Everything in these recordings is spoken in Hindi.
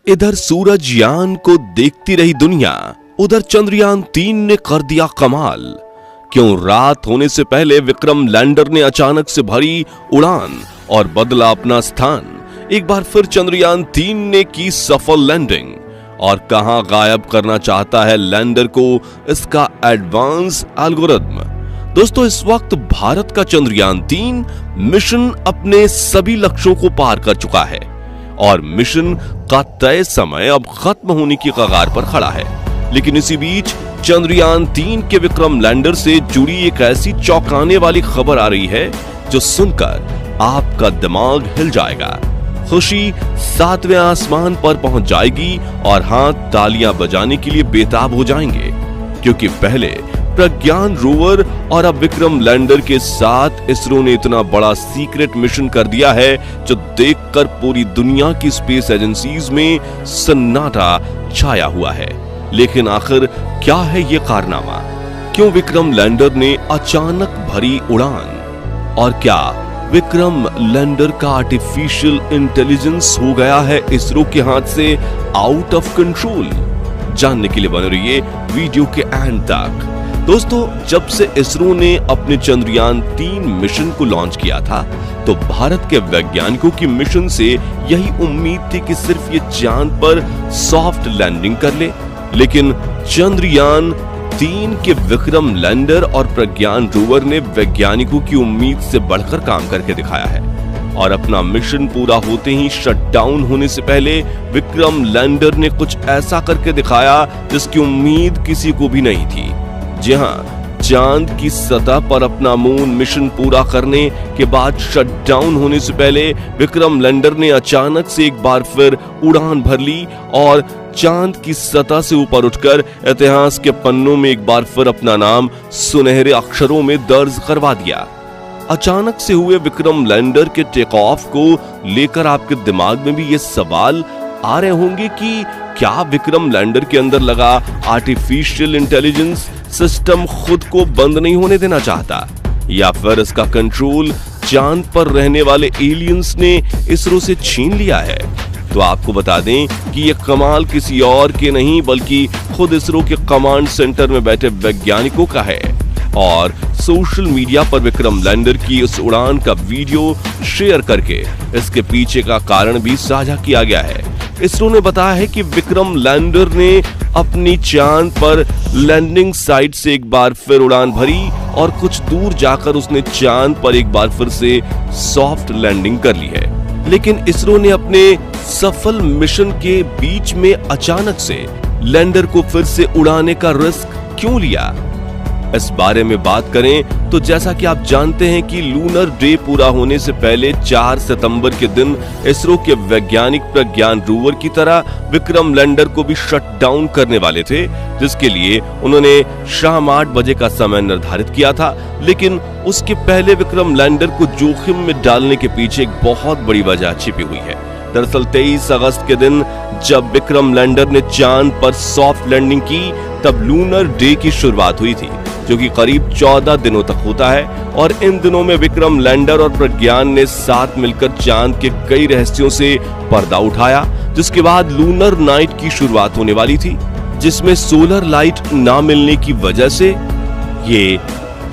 इधर सूरजयान को देखती रही दुनिया, उधर चंद्रयान-3 ने कर दिया कमाल। क्यों रात होने से पहले विक्रम लैंडर ने अचानक से भरी उड़ान और बदला अपना स्थान। एक बार फिर चंद्रयान-3 ने की सफल लैंडिंग और कहां गायब करना चाहता है लैंडर को इसका एडवांस एल्गोरिथम। दोस्तों, इस वक्त भारत का चंद्रयान-3 मिशन अपने सभी लक्ष्यों को पार कर चुका है और मिशन का तय समय अब खत्म होने की कगार पर खड़ा है। लेकिन इसी बीच चंद्रयान-3 के विक्रम लैंडर से जुड़ी एक ऐसी चौंकाने वाली खबर आ रही है जो सुनकर आपका दिमाग हिल जाएगा। खुशी 7वें आसमान पर पहुंच जाएगी और हाथ तालियां बजाने के लिए बेताब हो जाएंगे, क्योंकि पहले प्रज्ञान रोवर और अब विक्रम लैंडर के साथ इसरो ने इतना बड़ा सीक्रेट मिशन कर दिया है जो देखकर पूरी दुनिया की स्पेस एजेंसीज में सन्नाटा छाया हुआ है। लेकिन आखिर क्या है ये कारनामा? क्यों विक्रम लैंडर ने अचानक भरी उड़ान? और क्या विक्रम लैंडर का आर्टिफिशियल इंटेलिजेंस हो गया है इसरो के हाथ से आउट ऑफ कंट्रोल? जानने के लिए बने रहिए वीडियो के एंड तक। दोस्तों, जब से इसरो ने अपने चंद्रयान-3 मिशन को लॉन्च किया था तो भारत के वैज्ञानिकों की मिशन से यही उम्मीद थी कि सिर्फ ये चांद पर सॉफ्ट लैंडिंग कर ले। लेकिन चंद्रयान-3 के विक्रम लैंडर और प्रज्ञान रोवर ने वैज्ञानिकों की उम्मीद से बढ़कर काम करके दिखाया है और अपना मिशन पूरा होते ही शटडाउन होने से पहले विक्रम लैंडर ने कुछ ऐसा करके दिखाया जिसकी उम्मीद किसी को भी नहीं थी। जी हां, चांद की सतह पर अपना मून मिशन पूरा करने के बाद शटडाउन होने से पहले विक्रम लैंडर ने अचानक से एक बार फिर उड़ान भर ली और चांद की सतह से ऊपर उठकर इतिहास के पन्नों में एक बार फिर अपना नाम सुनहरे अक्षरों में दर्ज करवा दिया। अचानक से हुए विक्रम लैंडर के टेक ऑफ को लेकर आपके दिमाग में भी ये सवाल आ रहे होंगे कि क्या विक्रम लैंडर के अंदर लगा आर्टिफिशियल इंटेलिजेंस सिस्टम खुद को बंद नहीं होने देना चाहता, या फिर इसका कंट्रोल चांद पर रहने वाले एलियंस ने इसरो से छीन लिया है? तो आपको बता दें कि ये कमाल किसी और के नहीं बल्कि खुद इसरो के कमांड सेंटर में बैठे वैज्ञानिकों का है। और सोशल मीडिया पर विक्रम लैंडर की इस उड़ान का वीडियो शेयर करके इसके पीछे का कारण भी साझा किया गया है। इसरो ने बताया है कि विक्रम लैंडर ने अपनी चांद पर लैंडिंग साइट से एक बार फिर उड़ान भरी और कुछ दूर जाकर उसने चांद पर एक बार फिर से सॉफ्ट लैंडिंग कर ली है। लेकिन इसरो ने अपने सफल मिशन के बीच में अचानक से लैंडर को फिर से उड़ाने का रिस्क क्यों लिया? इस बारे में बात करें तो जैसा कि आप जानते हैं कि लूनर डे पूरा होने से पहले 4 सितंबर के दिन इसरो के वैज्ञानिक प्रज्ञान रोवर की तरह विक्रम लैंडर को भी शट डाउन करने वाले थे, जिसके लिए उन्होंने शाम 8 बजे का समय निर्धारित किया था। लेकिन उसके पहले विक्रम लैंडर को जोखिम में डालने के पीछे एक बहुत बड़ी वजह छिपी हुई है। दरअसल 23 अगस्त के दिन जब विक्रम लैंडर ने चांद पर सॉफ्ट लैंडिंग की तब लूनर डे की शुरुआत हुई थी, जो कि करीब 14 दिनों तक होता है। और इन दिनों में विक्रम लैंडर और प्रज्ञान ने साथ मिलकर चांद के कई रहस्यों से पर्दा उठाया, जिसके बाद लूनर नाइट की शुरुआत होने वाली थी, जिसमें सोलर लाइट ना मिलने की वजह से ये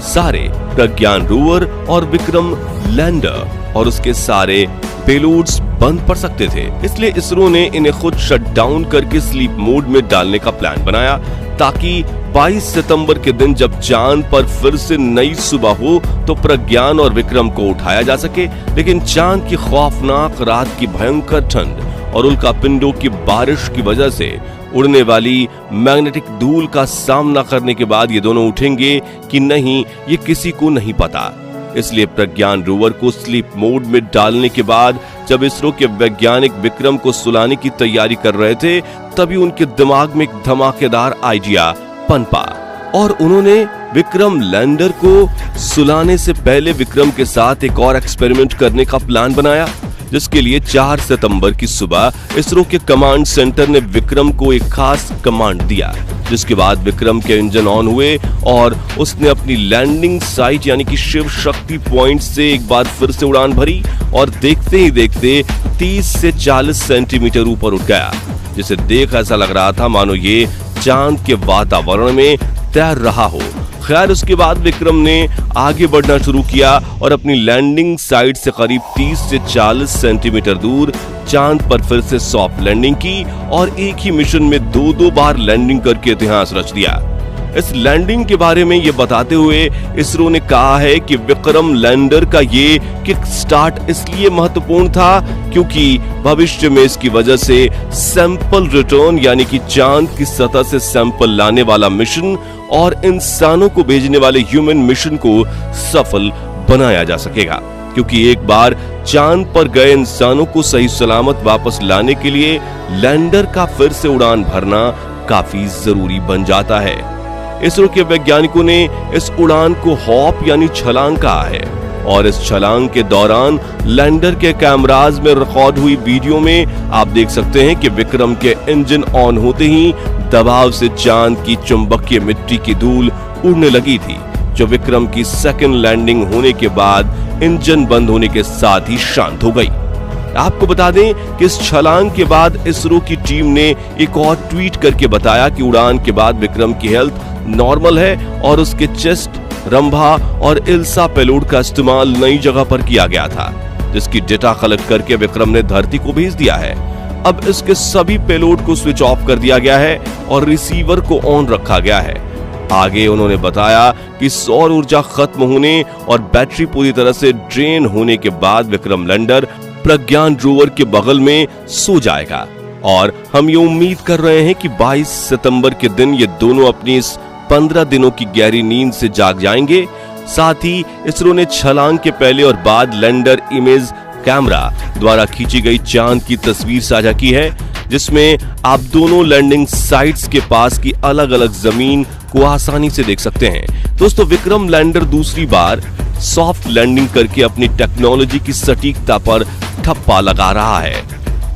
सारे प्रज्ञान रोवर और विक्रम लैंडर और उसके सारे पेलोड्स बंद पड़ सकते थे। इसलिए इसरो ने इन्हें खुद शट डाउन करके स्लीप मोड में डालने का प्लान बनाया, ताकि 22 सितंबर के दिन जब चांद पर फिर से नई सुबह हो तो प्रज्ञान और विक्रम को उठाया जा सके। लेकिन चांद की खौफनाक रात की भयंकर ठंड और उल्कापिंडों की बारिश की वजह से उड़ने वाली मैग्नेटिक धूल का सामना करने के बाद ये दोनों उठेंगे कि नहीं, ये किसी को नहीं पता। इसलिए प्रज्ञान रोवर को स्लीप मोड में डालने के बाद जब इसरो के वैज्ञानिक विक्रम को सुलाने की तैयारी कर रहे थे, तभी उनके दिमाग में एक धमाकेदार आइडिया पनपा और उन्होंने विक्रम लैंडर को सुलाने से पहले विक्रम के साथ एक और एक्सपेरिमेंट करने का प्लान बनाया, जिसके लिए 4 सितंबर की सुबह इसरो के कमांड सेंटर ने विक्रम को एक खास कमांड दिया, जिसके बाद विक्रम के इंजन ऑन हुए और उसने अपनी लैंडिंग साइट यानी कि शिव शक्ति पॉइंट से एक बार फिर से उड़ान भरी और देखते ही देखते 30 से 40 सेंटीमीटर ऊपर उठ गया। जिसे देख ऐसा लग रहा था मानो ये चांद के वातावरण में तैर रहा हो। खैर, उसके बाद विक्रम ने आगे बढ़ना शुरू किया और अपनी लैंडिंग साइट से करीब 30 से 40 सेंटीमीटर दूर चांद पर फिर से सॉफ्ट लैंडिंग की और एक ही मिशन में 2-2 बार लैंडिंग करके इतिहास रच दिया। इस लैंडिंग के बारे में ये बताते हुए इसरो ने कहा है कि विक्रम लैंडर का ये किक स्टार्ट इसलिए महत्वपूर्ण था क्योंकि भविष्य में इसकी वजह से सैंपल रिटर्न यानी कि चांद की सतह से सैंपल लाने वाला मिशन और इंसानों को भेजने वाले ह्यूमन मिशन को सफल बनाया जा सकेगा, क्योंकि एक बार चांद पर गए इंसानों को सही सलामत वापस लाने के लिए लैंडर का फिर से उड़ान भरना काफी जरूरी बन जाता है। इसरो के वैज्ञानिकों ने इस उड़ान को हॉप यानी छलांग कहा है और इस छलांग के दौरान लैंडर के कैमराज में रिकॉर्ड हुई वीडियो में आप देख सकते हैं कि विक्रम के इंजन ऑन होते ही दबाव से चांद की चुंबकीय मिट्टी की धूल उड़ने लगी थी, जो विक्रम की सेकंड लैंडिंग होने के बाद इंजन बंद होने के साथ ही शांत हो गई। आपको बता दें कि इस छलांग के बाद इसरो की टीम ने एक और ट्वीट करके बताया कि उड़ान के बाद विक्रम की हेल्थ नॉर्मल है और उसके चेस्ट, रंभा और इल्सा पेलोड का इस्तेमाल नई जगह पर किया गया था, जिसकी डेटा कलेक्ट करके विक्रम ने धरती को भेज दिया है। अब इसके सभी पेलोड को स्विच ऑफ कर दिया गया है और रिसीवर को ऑन रखा गया है। आगे उन्होंने बताया कि सौर ऊर्जा खत्म होने और बैटरी पूरी तरह से ड्रेन होने के बाद विक्रम लैंडर प्रज्ञान रोवर के बगल में सो जाएगा और हम ये उम्मीद कर रहे हैं कि 22 सितंबर के दिन ये दोनों अपनी इस 15 दिनों की गहरी नींद से जाग जाएंगे। साथ ही इसरो ने छलांग के पहले और बाद लैंडर इमेज कैमरा द्वारा खींची गई चांद की तस्वीर साझा की है, जिसमें आप दोनों लैंडिंग साइट्स के पास की अलग अलग जमीन को आसानी से देख सकते हैं। दोस्तों, विक्रम लैंडर दूसरी बार सॉफ्ट लैंडिंग करके अपनी टेक्नोलॉजी की सटीकता पर ठप्पा लगा रहा है,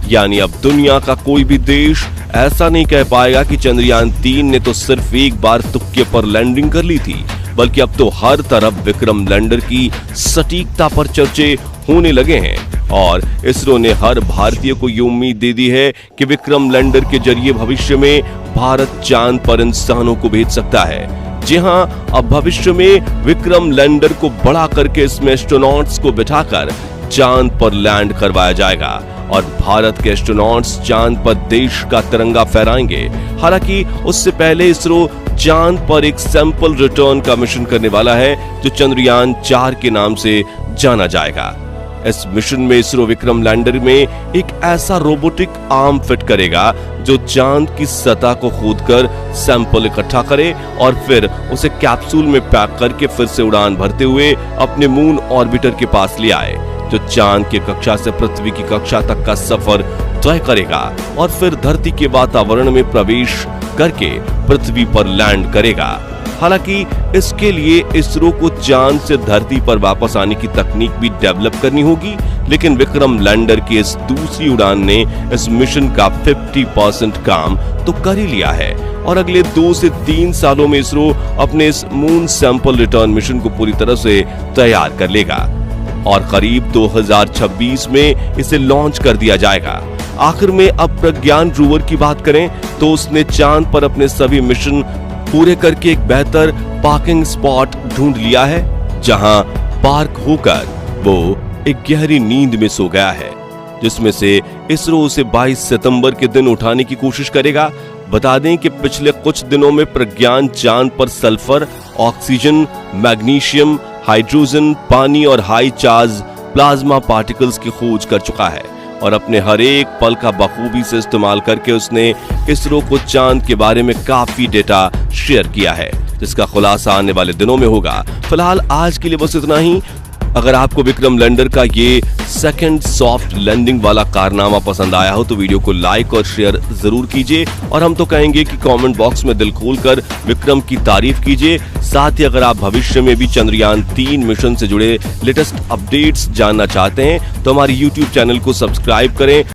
यानी अब दुनिया का कोई भी देश ऐसा नहीं कह पाएगा कि चंद्रयान 3 ने तो सिर्फ एक बार तुक्के पर लैंडिंग कर ली थी, बल्कि अब तो हर तरफ विक्रम लैंडर की सटीकता पर चर्चे होने लगे हैं और इसरो ने हर भारतीय को ये उम्मीद दे दी है कि विक्रम लैंडर के जरिए भविष्य में भारत चांद पर इंसानों को भेज सकता है। जी हां, अब भविष्य में विक्रम लैंडर को बड़ा करके इसमें एस्ट्रोनॉट्स को बिठाकर चांद पर लैंड करवाया जाएगा और भारत के एस्ट्रोनॉट्स चांद पर देश का तिरंगा फहराएंगे। हालांकि उससे पहले इसरो चांद पर एक सैंपल रिटर्न का मिशन करने वाला है, जो चंद्रयान 4 के नाम से जाना जाएगा। इस मिशन में इसरो विक्रम लैंडर में एक ऐसा रोबोटिक आर्म फिट करेगा जो चांद की सतह को खोदकर सैंपल इकट्ठा करे और फिर उसे कैप्सूल में पैक करके फिर से उड़ान भरते हुए अपने मून ऑर्बिटर के पास ले आए, जो चांद की कक्षा से पृथ्वी की कक्षा तक का सफर तय करेगा और फिर धरती के वातावरण में प्रवेश करके पृथ्वी पर लैंड करेगा। हालांकि इसके लिए इसरो को चांद से धरती पर वापस आने की तकनीक भी डेवलप करनी होगी, लेकिन विक्रम लैंडर की इस दूसरी उड़ान ने इस मिशन का 50% काम तो कर ही लिया है और अगले 2 से 3 सालों में इसरो अपने इस मून सैंपल रिटर्न मिशन को पूरी तरह से तैयार कर लेगा और करीब 2026 में इसे लॉन्च कर दिया जाएगा। आखिर में अब प्रज्ञान रोवर की बात करें तो उसने चांद पर अपने सभी मिशन पूरे करके एक बेहतर पार्किंग स्पॉट ढूंढ लिया है, जहां पार्क होकर वो एक गहरी नींद में सो गया है, जिसमें से इसरो उसे 22 सितंबर के दिन उठाने की कोशिश करेगा। बता दें कि पिछले कुछ दिनों में प्रज्ञान चांद पर सल्फर, ऑक्सीजन, मैग्नीशियम, हाइड्रोजन, पानी और हाई चार्ज प्लाज्मा पार्टिकल्स की खोज कर चुका है और अपने हर एक पल का बखूबी से इस्तेमाल करके उसने इसरो को चांद के बारे में काफी डेटा शेयर किया है, जिसका खुलासा आने वाले दिनों में होगा। फिलहाल आज के लिए बस इतना ही। अगर आपको विक्रम लैंडर का ये सेकंड सॉफ्ट लैंडिंग वाला कारनामा पसंद आया हो तो वीडियो को लाइक और शेयर जरूर कीजिए और हम तो कहेंगे कि कमेंट बॉक्स में दिल खोलकर विक्रम की तारीफ कीजिए। साथ ही अगर आप भविष्य में भी चंद्रयान 3 मिशन से जुड़े लेटेस्ट अपडेट्स जानना चाहते हैं तो हमारे YouTube चैनल को सब्सक्राइब करें।